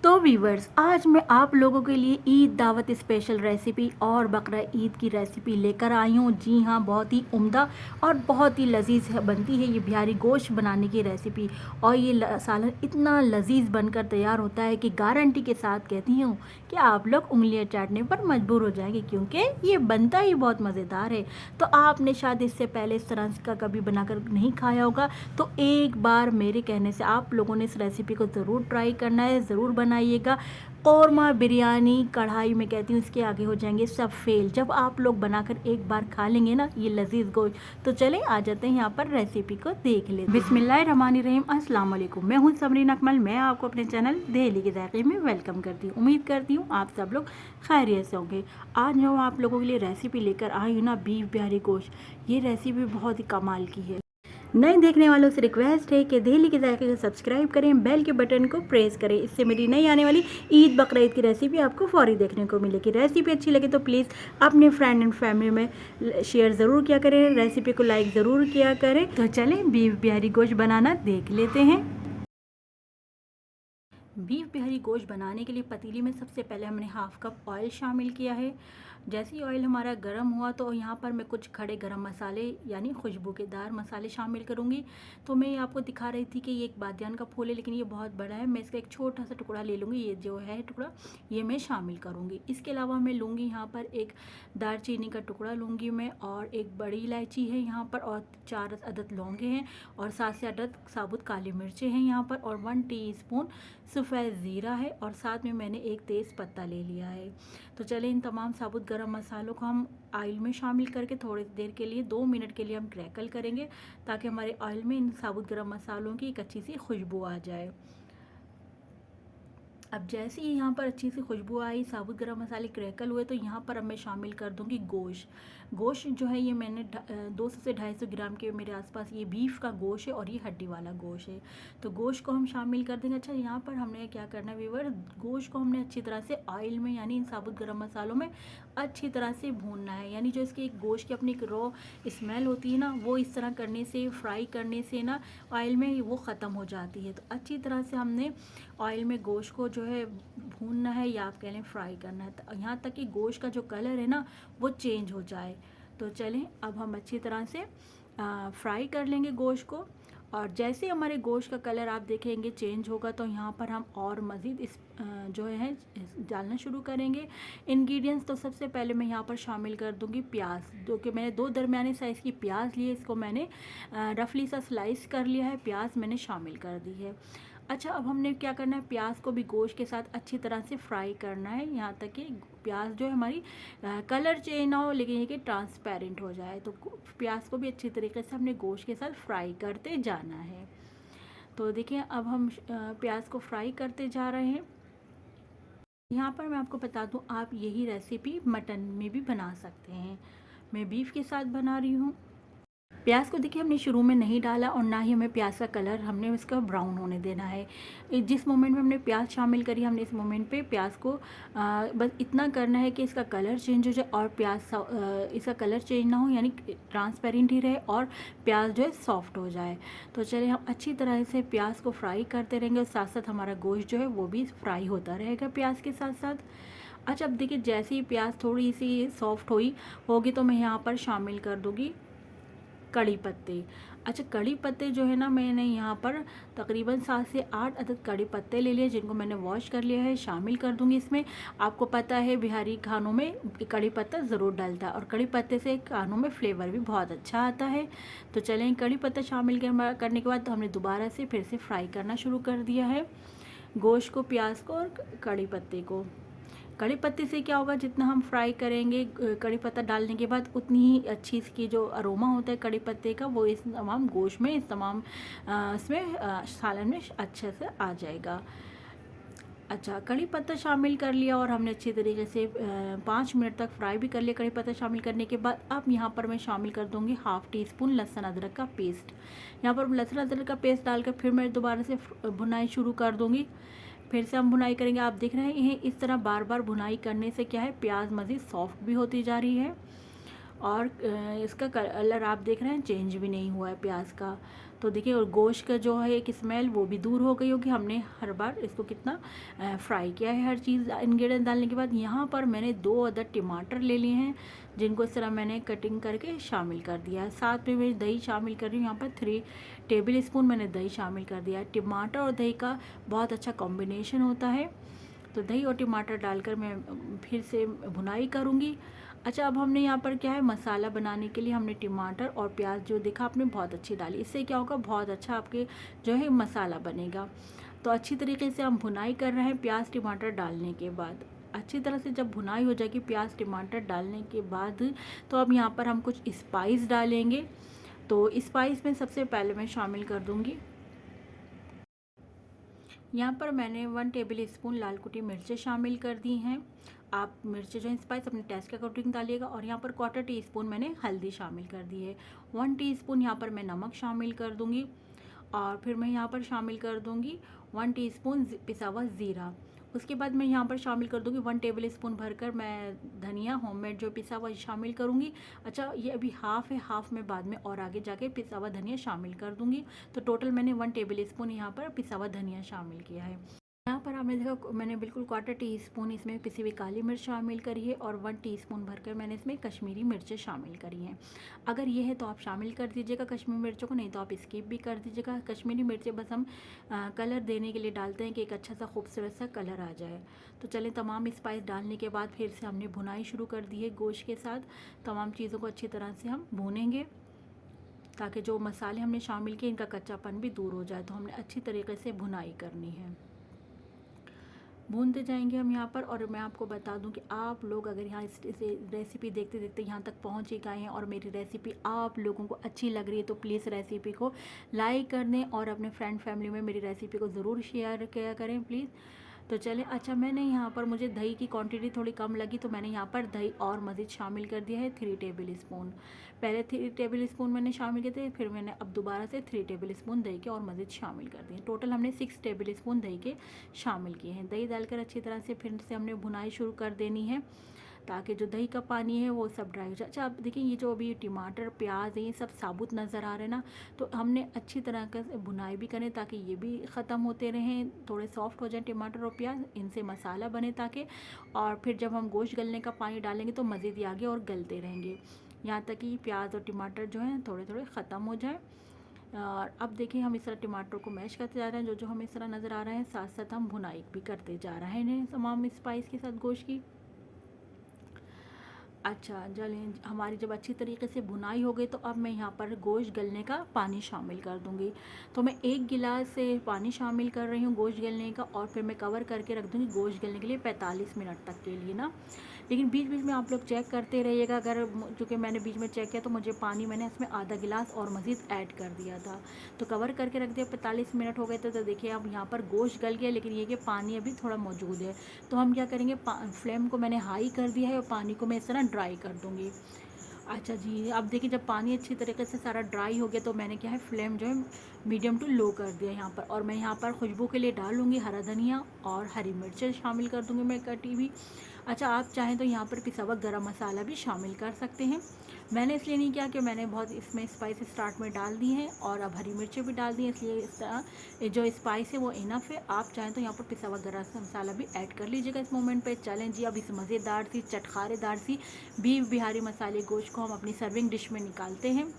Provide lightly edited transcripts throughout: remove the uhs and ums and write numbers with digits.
तो वीवर्स, आज मैं आप लोगों के लिए ईद दावत स्पेशल रेसिपी और बकरा ईद की रेसिपी लेकर आई हूँ। जी हाँ, बहुत ही उम्दा और बहुत ही लजीज बनती है ये बिहारी गोश्त बनाने की रेसिपी। और ये सालन इतना लजीज बनकर तैयार होता है कि गारंटी के साथ कहती हूँ कि आप लोग उंगलियां चाटने पर मजबूर हो जाएंगे, क्योंकि ये बनता ही बहुत मज़ेदार है। तो आपने शायद इससे पहले इस तरह का कभी बनाकर नहीं खाया होगा, तो एक बार मेरे कहने से आप लोगों ने इस रेसिपी को ज़रूर ट्राई करना है, ज़रूर बनाइएगा। कौरमा बिरयानी कढ़ाई में कहती हूँ, इसके आगे हो जाएंगे सब फेल जब आप लोग बनाकर एक बार खा लेंगे ना ये लजीज गोश्त। तो चले आ जाते हैं यहाँ पर रेसिपी को देख लेते हैं। बिस्मिल्लाहिर्रहमानिर्रहीम, अस्सलाम वालेकुम। मैं हूँ समरीन अकमल। मैं आपको अपने चैनल दिल्ली के जायके में वेलकम करती हूँ। उम्मीद करती हूँ आप सब लोग खैरियत से होंगे। आज मैं आप लोगों के लिए रेसिपी लेकर आई हूँ ना, बीफ बिहारी गोश्त। ये रेसिपी बहुत ही कमाल की है। नए देखने वालों से रिक्वेस्ट है कि दिल्ली के जायके को सब्सक्राइब करें, बेल के बटन को प्रेस करें। इससे मेरी नई आने वाली ईद बकरा ईद की रेसिपी आपको फौरी देखने को मिलेगी। रेसिपी अच्छी लगे तो प्लीज़ अपने फ्रेंड एंड फैमिली में शेयर ज़रूर किया करें, रेसिपी को लाइक ज़रूर किया करें। तो चलें बीफ बिहारी गोश्त बनाना देख लेते हैं। बीफ बिहारी गोश्त बनाने के लिए पतीली में सबसे पहले हमने हाफ कप ऑयल शामिल किया है। जैसे ही ऑयल हमारा गर्म हुआ तो यहाँ पर मैं कुछ खड़े गरम मसाले यानी खुशबूदार मसाले शामिल करूँगी। तो मैं आपको दिखा रही थी कि ये एक बादियान का फूल है, लेकिन ये बहुत बड़ा है। मैं इसका एक छोटा सा टुकड़ा ले लूँगी। ये जो है टुकड़ा ये मैं शामिल करूँगी। इसके अलावा मैं लूँगी यहाँ पर एक दालचीनी का टुकड़ा लूँगी मैं, और एक बड़ी इलायची है यहाँ पर, और 4 अदद लौंगे हैं, और 7 से 8 साबुत काली मिर्चें हैं यहाँ पर, और 1 टीस्पून सफ़ेद ज़ीरा है, और साथ में मैंने एक तेज़ पत्ता ले लिया है। तो चलें इन तमाम साबुत गरम मसालों को हम ऑयल में शामिल करके थोड़ी देर के लिए 2 मिनट के लिए हम क्रैकल करेंगे, ताकि हमारे ऑयल में इन साबुत गरम मसालों की एक अच्छी सी खुशबू आ जाए। अब जैसे ही यहाँ पर अच्छी सी खुशबू आई, साबुत गरम मसाले क्रैकल हुए, तो यहाँ पर अब मैं शामिल कर दूँगी गोश्त। गोश्त जो है ये मैंने 200 से 250 ग्राम के मेरे आसपास ये बीफ का गोश्त है, और ये हड्डी वाला गोश्त है। तो गोश्त को हम शामिल कर देंगे। अच्छा, यहाँ पर हमने क्या करना है व्यूअर, गोश्त को हमने अच्छी तरह से ऑयल में यानी इन साबुत गरम मसालों में अच्छी तरह से भूनना है। यानी जो इसकी गोश्त की अपनी एक रॉ स्मेल होती है ना, वो इस तरह करने से, फ्राई करने से ना ऑयल में वो ख़त्म हो जाती है। तो अच्छी तरह से हमने ऑयल में गोश्त को जो है भूनना है, या आप कह लें फ्राई करना है, तो यहाँ तक कि गोश्त का जो कलर है ना वो चेंज हो जाए। तो चलें अब हम अच्छी तरह से फ्राई कर लेंगे गोश्त को। और जैसे हमारे गोश्त का कलर आप देखेंगे चेंज होगा, तो यहाँ पर हम और मज़ीद इस जो है डालना शुरू करेंगे इंग्रेडिएंट्स। तो सबसे पहले मैं यहाँ पर शामिल कर दूँगी प्याज, जो कि मैंने 2 दरमियाने साइज़ की प्याज लिए, इसको मैंने रफली सा स्लाइस कर लिया है। प्याज मैंने शामिल कर दी है। अच्छा, अब हमने क्या करना है, प्याज को भी गोश्त के साथ अच्छी तरह से फ्राई करना है, यहाँ तक कि प्याज जो है हमारी कलर चेंज ना हो, लेकिन ये कि ट्रांसपेरेंट हो जाए। तो प्याज को भी अच्छी तरीके से हमने गोश्त के साथ फ्राई करते जाना है। तो देखिए अब हम प्याज को फ्राई करते जा रहे हैं। यहाँ पर मैं आपको बता दूँ, आप यही रेसिपी मटन में भी बना सकते हैं। मैं बीफ के साथ बना रही हूँ। प्याज को देखिए हमने शुरू में नहीं डाला, और ना ही हमें प्याज का कलर हमने इसका ब्राउन होने देना है। जिस मोमेंट में हमने प्याज शामिल करी, हमने इस मोमेंट पे प्याज को बस इतना करना है कि इसका कलर चेंज हो जाए, और इसका कलर चेंज ना हो, यानी ट्रांसपेरेंट ही रहे, और प्याज जो है सॉफ्ट हो जाए। तो चलिए हम अच्छी तरह से प्याज को फ्राई करते रहेंगे, और साथ साथ हमारा गोश्त जो है वो भी फ्राई होता रहेगा प्याज के साथ साथ। अच्छा, अब देखिए जैसे ही प्याज थोड़ी सी सॉफ्ट होगी, तो मैं यहाँ पर शामिल कर दूँगी कड़ी पत्ते। अच्छा, कड़ी पत्ते जो है ना, मैंने यहाँ पर तकरीबन 7 से 8 अदद कड़ी पत्ते ले लिए, जिनको मैंने वॉश कर लिया है, शामिल कर दूँगी इसमें। आपको पता है बिहारी खानों में कड़ी पत्ता ज़रूर डलता है, और कड़ी पत्ते से खानों में फ्लेवर भी बहुत अच्छा आता है। तो चलें, कड़ी पत्ता शामिल करने के बाद तो हमने दोबारा से फिर से फ्राई करना शुरू कर दिया है गोश्त को, प्याज को और कड़ी पत्ते को। कड़ी पत्ते से क्या होगा, जितना हम फ्राई करेंगे कड़ी पत्ता डालने के बाद, उतनी ही अच्छी इसकी जो अरोमा होता है कड़ी पत्ते का, वो इस तमाम गोश्त में, इस तमाम इसमें सालन में अच्छे से आ जाएगा। अच्छा, कड़ी पत्ता शामिल कर लिया, और हमने अच्छी तरीके से 5 मिनट तक फ्राई भी कर लिया कड़ी पत्ता शामिल करने के बाद। अब यहाँ पर मैं शामिल कर दूँगी ½ टीस्पून लहसुन अदरक का पेस्ट। यहाँ पर लहसुन अदरक का पेस्ट डालकर फिर मैं दोबारा से भुनाई शुरू कर दूँगी। फिर से हम भुनाई करेंगे। आप देख रहे हैं इस तरह बार बार भुनाई करने से क्या है, प्याज मज़ीद सॉफ्ट भी होती जा रही है, और इसका कलर आप देख रहे हैं चेंज भी नहीं हुआ है प्याज का। तो देखिए, और गोश्त का जो है एक स्मेल वो भी दूर हो गई होगी, हमने हर बार इसको कितना फ्राई किया है हर चीज़ इंग्रेडिएंट डालने के बाद। यहाँ पर मैंने 2 अदद टमाटर ले लिए हैं, जिनको इस तरह मैंने कटिंग करके शामिल कर दिया है। साथ में मैं दही शामिल कर रही हूँ, यहाँ पर 3 टेबल स्पून मैंने दही शामिल कर दिया है। टमाटर और दही का बहुत अच्छा कॉम्बिनेशन होता है, तो दही और टमाटर डालकर मैं फिर से भुनाई करूँगी। अच्छा, अब हमने यहाँ पर क्या है, मसाला बनाने के लिए हमने टमाटर और प्याज जो देखा आपने बहुत अच्छी डाली, इससे क्या होगा, बहुत अच्छा आपके जो है मसाला बनेगा। तो अच्छी तरीके से हम भुनाई कर रहे हैं प्याज टमाटर डालने के बाद। अच्छी तरह से जब भुनाई हो जाएगी प्याज टमाटर डालने के बाद, तो अब यहाँ पर हम कुछ स्पाइस डालेंगे। तो स्पाइस में सबसे पहले मैं शामिल कर दूँगी, यहाँ पर मैंने 1 टेबल स्पून लाल कुटी मिर्चें शामिल कर दी हैं। आप मिर्चें जो है स्पाइस अपने टेस्ट के अकॉर्डिंग डालिएगा। और यहाँ पर 1/4 टीस्पून मैंने हल्दी शामिल कर दी है। 1 टीस्पून यहाँ पर मैं नमक शामिल कर दूँगी। और फिर मैं यहाँ पर शामिल कर दूँगी 1 टीस्पून पिसा हुआ ज़ीरा। उसके बाद मैं यहाँ पर शामिल कर दूँगी 1 टेबल स्पून भरकर मैं धनिया होममेड जो पिसा हुआ शामिल करूँगी। अच्छा, ये अभी हाफ़ है, हाफ़ में बाद में और आगे जाके पिसा हुआ धनिया शामिल कर दूँगी। तो टोटल मैंने 1 टेबल स्पून यहाँ पर पिसा हुआ धनिया शामिल किया है। यहाँ पर आपने देखा मैंने बिल्कुल 1/4 टीस्पून इसमें पिसी हुई काली मिर्च शामिल करी है और 1 टीस्पून भरकर मैंने इसमें कश्मीरी मिर्चें शामिल करी हैं। अगर ये है तो आप शामिल कर दीजिएगा कश्मीरी मिर्चों को, नहीं तो आप स्किप भी कर दीजिएगा। कश्मीरी मिर्चें बस हम कलर देने के लिए डालते हैं कि एक अच्छा सा खूबसूरत सा कलर आ जाए। तो चलें, तमाम स्पाइस डालने के बाद फिर से हमने भुनाई शुरू कर दी है गोश्त के साथ। तमाम चीज़ों को अच्छी तरह से हम भूनेंगे ताकि जो मसाले हमने शामिल किए इनका कच्चापन भी दूर हो जाए। तो हमने अच्छी तरीके से भुनाई करनी है, भूनते जाएंगे हम यहाँ पर। और मैं आपको बता दूं कि आप लोग अगर यहाँ इस रेसिपी देखते देखते यहाँ तक पहुँच ही गए हैं और मेरी रेसिपी आप लोगों को अच्छी लग रही है, तो प्लीज़ रेसिपी को लाइक कर दें और अपने फ्रेंड फैमिली में मेरी रेसिपी को ज़रूर शेयर किया करें प्लीज़। तो चलें, अच्छा मैंने यहाँ पर मुझे दही की क्वांटिटी थोड़ी कम लगी, तो मैंने यहाँ पर दही और मज़ीद शामिल कर दिया है 3 टेबल स्पून। पहले 3 टेबल स्पून मैंने शामिल किए थे, फिर मैंने अब दोबारा से 3 टेबल स्पून दही के और मज़ीद शामिल कर दिए। टोटल हमने 6 टेबल स्पून दही के शामिल किए हैं। दही डालकर अच्छी तरह से फिर से हमने भुनाई शुरू कर देनी है ताकि जो दही का पानी है वो सब ड्राई हो जाए। अच्छा, आप देखिए ये जो अभी टमाटर प्याज है ये सब साबुत नज़र आ रहे हैं ना, तो हमने अच्छी तरह का भुनाई भी करें ताकि ये भी ख़त्म होते रहें, थोड़े सॉफ्ट हो जाए टमाटर और प्याज, इनसे मसाला बने ताकि। और फिर जब हम गोश्त गलने का पानी डालेंगे तो मज़ीद आगे और गलते रहेंगे यहाँ तक कि प्याज और टमाटर जो हैं थोड़े थोड़े ख़त्म हो जाए। और अब देखिए हम इस तरह टमाटर को मैश करते जा रहे हैं, जो हमें इस तरह नज़र आ रहा है। साथ साथ हम भुनाई भी करते जा रहे हैं तमाम स्पाइस के साथ गोश्त की। अच्छा, चलें, हमारी जब अच्छी तरीके से भुनाई हो गई तो अब मैं यहाँ पर गोश्त गलने का पानी शामिल कर दूँगी। तो मैं 1 गिलास से पानी शामिल कर रही हूँ गोश्त गलने का, और फिर मैं कवर करके रख दूँगी गोश्त गलने के लिए 45 मिनट तक के लिए ना। लेकिन बीच बीच में आप लोग चेक करते रहिएगा, अगर चूँकि मैंने बीच में चेक किया तो मुझे पानी मैंने इसमें आधा गिलास और मज़ीद ऐड कर दिया था। तो कवर करके रख दिया, 45 मिनट हो गए थे। तो देखिए अब यहाँ पर गोश्त गल गया, लेकिन ये कि पानी अभी थोड़ा मौजूद है। तो हम क्या करेंगे, फ्लेम को मैंने हाई कर दिया है और पानी को मैं इस तरह ड्राई कर दूँगी। अच्छा जी, अब देखिए जब पानी अच्छी तरीके से सारा ड्राई हो गया तो मैंने क्या है फ्लेम जो है मीडियम टू लो कर दिया यहाँ पर। और मैं यहाँ पर खुशबू के लिए डालूँगी हरा धनिया और हरी मिर्चें शामिल कर दूँगी मैं कटी हुई। अच्छा, आप चाहें तो यहाँ पर पिसा हुआ गरम मसाला भी शामिल कर सकते हैं। मैंने इसलिए नहीं किया कि मैंने बहुत इसमें स्पाइस स्टार्ट में डाल दी हैं और अब हरी मिर्चें भी डाल दी हैं, इसलिए इस जो स्पाइस है वो इनफ है। आप चाहें तो यहाँ पर पिसा हुआ गरम मसाला भी ऐड कर लीजिएगा इस मोमेंट पे। चलें जी, अब इस मज़ेदार सी चटखारेदार सी बीफ बिहारी मसाले गोश्त को हम अपनी सर्विंग डिश में निकालते हैं।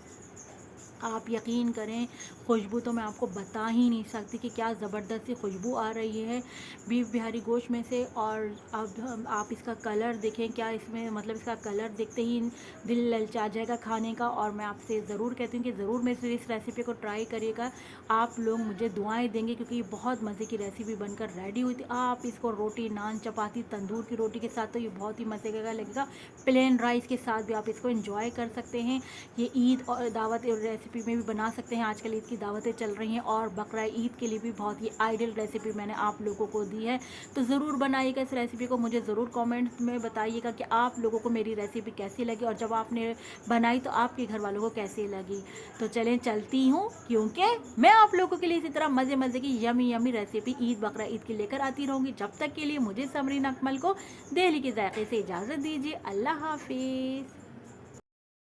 आप यकीन करें, खुशबू तो मैं आपको बता ही नहीं सकती कि क्या ज़बरदस्त सी खुशबू आ रही है बीफ बिहारी गोश्त में से। और अब आप इसका कलर देखें, क्या इसमें मतलब इसका कलर देखते ही दिल ललचा जाएगा खाने का। और मैं आपसे ज़रूर कहती हूँ कि ज़रूर मेरी इस रेसिपी को ट्राई करिएगा। आप लोग मुझे दुआएं देंगे क्योंकि ये बहुत मज़े की रेसिपी बनकर रेडी हुई थी। आप इसको रोटी, नान, चपाती, तंदूर की रोटी के साथ तो ये बहुत ही मज़े का लगेगा। प्लेन राइस के साथ भी आप इसको इंजॉय कर सकते हैं। ये ईद और दावत रेसिपी में भी बना सकते हैं। आजकल ईद की दावतें चल रही हैं और बकरा ईद के लिए भी बहुत ही आइडियल रेसिपी मैंने आप लोगों को दी है। तो ज़रूर बनाइएगा इस रेसिपी को, मुझे ज़रूर कमेंट में बताइएगा कि आप लोगों को मेरी रेसिपी कैसी लगी और जब आपने बनाई तो आपके घर वालों को कैसी लगी। तो चलें, चलती हूँ क्योंकि मैं आप लोगों के लिए इसी तरह मज़े मज़े की यमी यमी रेसिपी ईद बकरा ईद की लेकर आती रहूँगी। जब तक के लिए मुझे समरीन अकमल को दिल्ली के जायके से इजाज़त दीजिए। अल्लाह हाफिज़।